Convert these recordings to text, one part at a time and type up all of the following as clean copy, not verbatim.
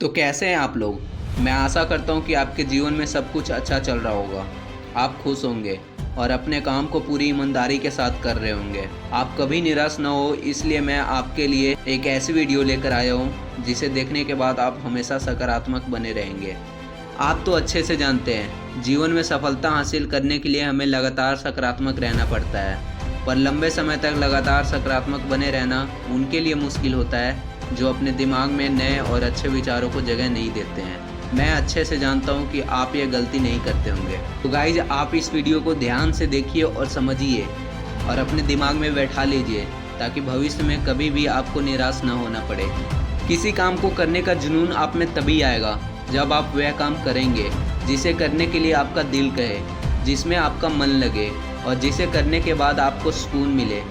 तो कैसे हैं आप लोग। मैं आशा करता हूँ कि आपके जीवन में सब कुछ अच्छा चल रहा होगा, आप खुश होंगे और अपने काम को पूरी ईमानदारी के साथ कर रहे होंगे। आप कभी निराश न हो, इसलिए मैं आपके लिए एक ऐसी वीडियो लेकर आया हूँ जिसे देखने के बाद आप हमेशा सकारात्मक बने रहेंगे। आप तो अच्छे से जानते हैं, जीवन में सफलता हासिल करने के लिए हमें लगातार सकारात्मक रहना पड़ता है, पर लंबे समय तक लगातार सकारात्मक बने रहना उनके लिए मुश्किल होता है जो अपने दिमाग में नए और अच्छे विचारों को जगह नहीं देते हैं। मैं अच्छे से जानता हूं कि आप ये गलती नहीं करते होंगे। तो गाइज, आप इस वीडियो को ध्यान से देखिए और समझिए और अपने दिमाग में बैठा लीजिए, ताकि भविष्य में कभी भी आपको निराश न होना पड़े। किसी काम को करने का जुनून आप में तभी आएगा जब आप वह काम करेंगे जिसे करने के लिए आपका दिल कहे, जिसमें आपका मन लगे और जिसे करने के बाद आपको सुकून मिले।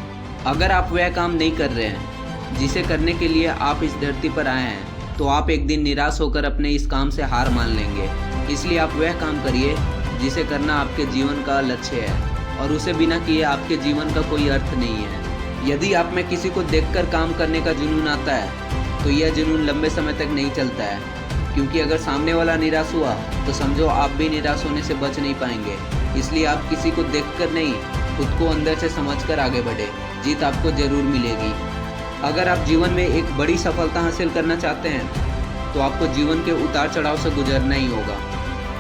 अगर आप वह काम नहीं कर रहे हैं जिसे करने के लिए आप इस धरती पर आए हैं, तो आप एक दिन निराश होकर अपने इस काम से हार मान लेंगे। इसलिए आप वह काम करिए जिसे करना आपके जीवन का लक्ष्य है, और उसे बिना किए आपके जीवन का कोई अर्थ नहीं है। यदि आप में किसी को देखकर काम करने का जुनून आता है, तो यह जुनून लंबे समय तक नहीं चलता है, क्योंकि अगर सामने वाला निराश हुआ तो समझो आप भी निराश होने से बच नहीं पाएंगे। इसलिए आप किसी को देखकर नहीं, खुद को अंदर से समझकर आगे बढ़े। जीत आपको जरूर मिलेगी। अगर आप जीवन में एक बड़ी सफलता हासिल करना चाहते हैं, तो आपको जीवन के उतार चढ़ाव से गुजरना ही होगा,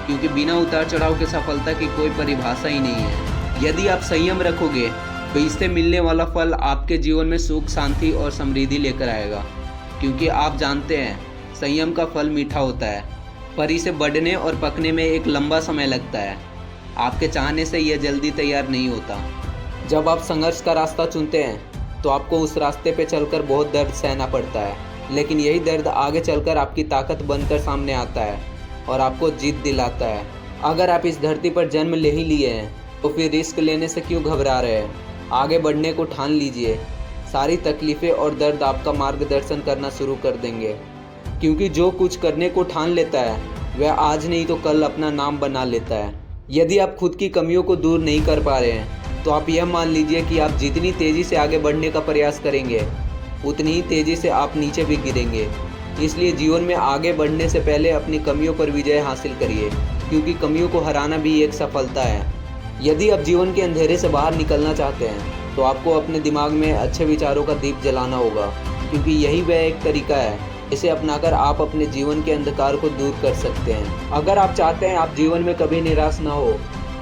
क्योंकि बिना उतार चढ़ाव के सफलता की कोई परिभाषा ही नहीं है। यदि आप संयम रखोगे तो इससे मिलने वाला फल आपके जीवन में सुख, शांति और समृद्धि लेकर आएगा, क्योंकि आप जानते हैं संयम का फल मीठा होता है, पर इसे बढ़ने और पकने में एक लंबा समय लगता है। आपके चाहने से यह जल्दी तैयार नहीं होता। जब आप संघर्ष का रास्ता चुनते हैं तो आपको उस रास्ते पे चलकर बहुत दर्द सहना पड़ता है, लेकिन यही दर्द आगे चलकर आपकी ताकत बनकर सामने आता है और आपको जीत दिलाता है। अगर आप इस धरती पर जन्म ले ही लिए हैं, तो फिर रिस्क लेने से क्यों घबरा रहे हैं। आगे बढ़ने को ठान लीजिए। सारी तकलीफ़ें और दर्द आपका मार्गदर्शन करना शुरू कर देंगे, क्योंकि जो कुछ करने को ठान लेता है वह आज नहीं तो कल अपना नाम बना लेता है। यदि आप खुद की कमियों को दूर नहीं कर पा रहे हैं, तो आप यह मान लीजिए कि आप जितनी तेज़ी से आगे बढ़ने का प्रयास करेंगे, उतनी ही तेज़ी से आप नीचे भी गिरेंगे। इसलिए जीवन में आगे बढ़ने से पहले अपनी कमियों पर विजय हासिल करिए, क्योंकि कमियों को हराना भी एक सफलता है। यदि आप जीवन के अंधेरे से बाहर निकलना चाहते हैं, तो आपको अपने दिमाग में अच्छे विचारों का दीप जलाना होगा, क्योंकि यही वह एक तरीका है इसे अपनाकर आप अपने जीवन के अंधकार को दूर कर सकते हैं। अगर आप चाहते हैं आप जीवन में कभी निराश ना हो,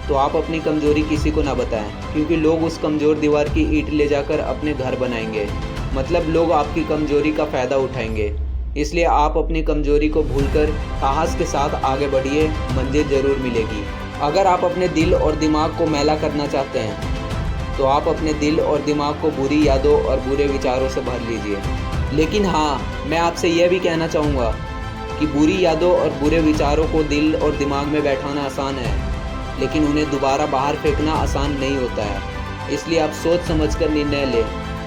तो आप अपनी कमजोरी किसी को ना बताएं, क्योंकि लोग उस कमज़ोर दीवार की ईंट ले जाकर अपने घर बनाएंगे। मतलब लोग आपकी कमजोरी का फ़ायदा उठाएंगे। इसलिए आप अपनी कमजोरी को भूलकर साहस के साथ आगे बढ़िए, मंजिल ज़रूर मिलेगी। अगर आप अपने दिल और दिमाग को मैला करना चाहते हैं, तो आप अपने दिल और दिमाग को बुरी यादों और बुरे विचारों से भर लीजिए। लेकिन हाँ, मैं आपसे यह भी कहना चाहूँगा कि बुरी यादों और बुरे विचारों को दिल और दिमाग में बैठाना आसान है, लेकिन उन्हें दोबारा बाहर फेंकना आसान नहीं होता है। इसलिए आप सोच समझकर निर्णय लें,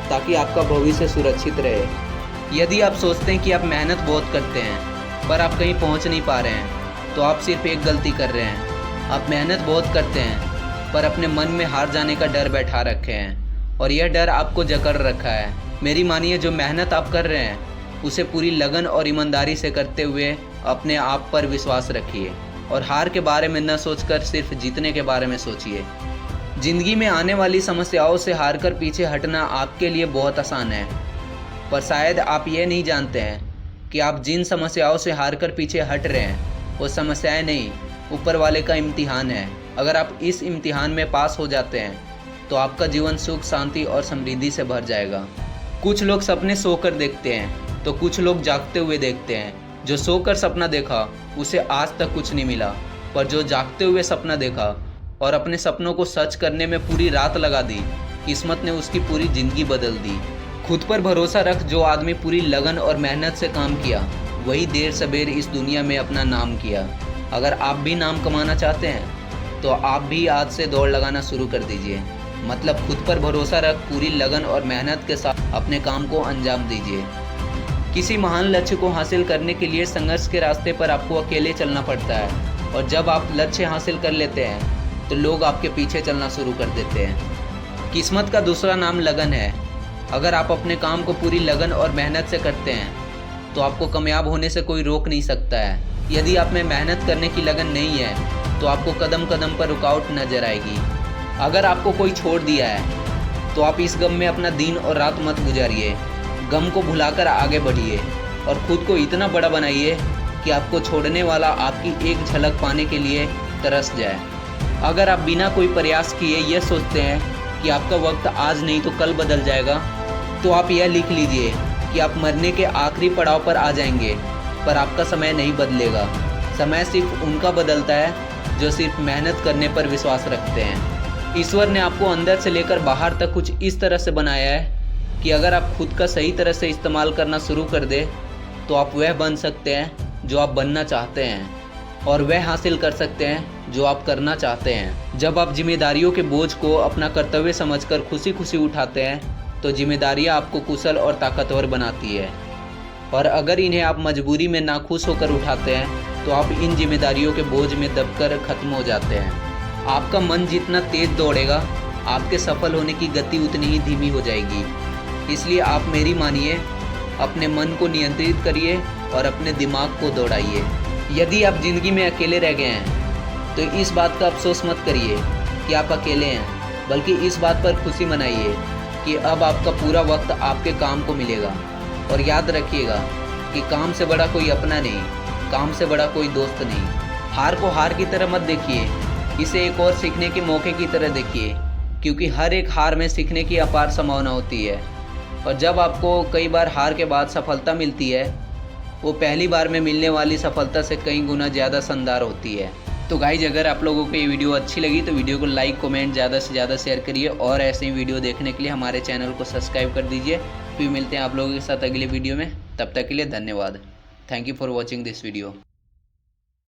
ताकि आपका भविष्य सुरक्षित रहे। यदि आप सोचते हैं कि आप मेहनत बहुत करते हैं पर आप कहीं पहुंच नहीं पा रहे हैं, तो आप सिर्फ एक गलती कर रहे हैं। आप मेहनत बहुत करते हैं पर अपने मन में हार जाने का डर बैठा रखे हैं, और यह डर आपको जकड़ रखा है। मेरी मानिए, जो मेहनत आप कर रहे हैं उसे पूरी लगन और ईमानदारी से करते हुए अपने आप पर विश्वास रखिए, और हार के बारे में न सोचकर सिर्फ जीतने के बारे में सोचिए। ज़िंदगी में आने वाली समस्याओं से हारकर पीछे हटना आपके लिए बहुत आसान है, पर शायद आप ये नहीं जानते हैं कि आप जिन समस्याओं से हारकर पीछे हट रहे हैं वो समस्याएं नहीं, ऊपर वाले का इम्तिहान है। अगर आप इस इम्तिहान में पास हो जाते हैं, तो आपका जीवन सुख, शांति और समृद्धि से भर जाएगा। कुछ लोग सपने सोकर देखते हैं, तो कुछ लोग जागते हुए देखते हैं। जो सोकर सपना देखा उसे आज तक कुछ नहीं मिला, पर जो जागते हुए सपना देखा और अपने सपनों को सच करने में पूरी रात लगा दी, किस्मत ने उसकी पूरी ज़िंदगी बदल दी। खुद पर भरोसा रख। जो आदमी पूरी लगन और मेहनत से काम किया, वही देर सबेर इस दुनिया में अपना नाम किया। अगर आप भी नाम कमाना चाहते हैं, तो आप भी आज से दौड़ लगाना शुरू कर दीजिए। मतलब खुद पर भरोसा रख, पूरी लगन और मेहनत के साथ अपने काम को अंजाम दीजिए। किसी महान लक्ष्य को हासिल करने के लिए संघर्ष के रास्ते पर आपको अकेले चलना पड़ता है, और जब आप लक्ष्य हासिल कर लेते हैं तो लोग आपके पीछे चलना शुरू कर देते हैं। किस्मत का दूसरा नाम लगन है। अगर आप अपने काम को पूरी लगन और मेहनत से करते हैं, तो आपको कामयाब होने से कोई रोक नहीं सकता है। यदि आप में मेहनत करने की लगन नहीं है तो आपको कदम कदम पर रुकावट नजर आएगी। अगर आपको कोई छोड़ दिया है तो आप इस गम में अपना दिन और रात मत गुजारिए। गम को भुलाकर आगे बढ़िए और खुद को इतना बड़ा बनाइए कि आपको छोड़ने वाला आपकी एक झलक पाने के लिए तरस जाए। अगर आप बिना कोई प्रयास किए ये सोचते हैं कि आपका वक्त आज नहीं तो कल बदल जाएगा, तो आप यह लिख लीजिए कि आप मरने के आखिरी पड़ाव पर आ जाएंगे, पर आपका समय नहीं बदलेगा। समय सिर्फ उनका बदलता है जो सिर्फ मेहनत करने पर विश्वास रखते हैं। ईश्वर ने आपको अंदर से लेकर बाहर तक कुछ इस तरह से बनाया है कि अगर आप खुद का सही तरह से इस्तेमाल करना शुरू कर दे तो आप वह बन सकते हैं जो आप बनना चाहते हैं और वह हासिल कर सकते हैं जो आप करना चाहते हैं। जब आप जिम्मेदारियों के बोझ को अपना कर्तव्य समझकर खुशी खुशी उठाते हैं तो जिम्मेदारियां आपको कुशल और ताकतवर बनाती है, और अगर इन्हें आप मजबूरी में नाखुश होकर उठाते हैं तो आप इन जिम्मेदारियों के बोझ में दबकर ख़त्म हो जाते हैं। आपका मन जितना तेज दौड़ेगा आपके सफल होने की गति उतनी ही धीमी हो जाएगी। इसलिए आप मेरी मानिए, अपने मन को नियंत्रित करिए और अपने दिमाग को दौड़ाइए। यदि आप ज़िंदगी में अकेले रह गए हैं तो इस बात का अफसोस मत करिए कि आप अकेले हैं, बल्कि इस बात पर खुशी मनाइए कि अब आपका पूरा वक्त आपके काम को मिलेगा। और याद रखिएगा कि काम से बड़ा कोई अपना नहीं, काम से बड़ा कोई दोस्त नहीं। हार को हार की तरह मत देखिए, इसे एक और सीखने के मौके की तरह देखिए, क्योंकि हर एक हार में सीखने की अपार संभावना होती है। और जब आपको कई बार हार के बाद सफलता मिलती है, वो पहली बार में मिलने वाली सफलता से कई गुना ज़्यादा शानदार होती है। तो गाइज, अगर आप लोगों को ये वीडियो अच्छी लगी तो वीडियो को लाइक कमेंट ज़्यादा से ज़्यादा शेयर करिए और ऐसे ही वीडियो देखने के लिए हमारे चैनल को सब्सक्राइब कर दीजिए। फिर मिलते हैं आप लोगों के साथ अगले वीडियो में, तब तक के लिए धन्यवाद। Thank you for watching this video.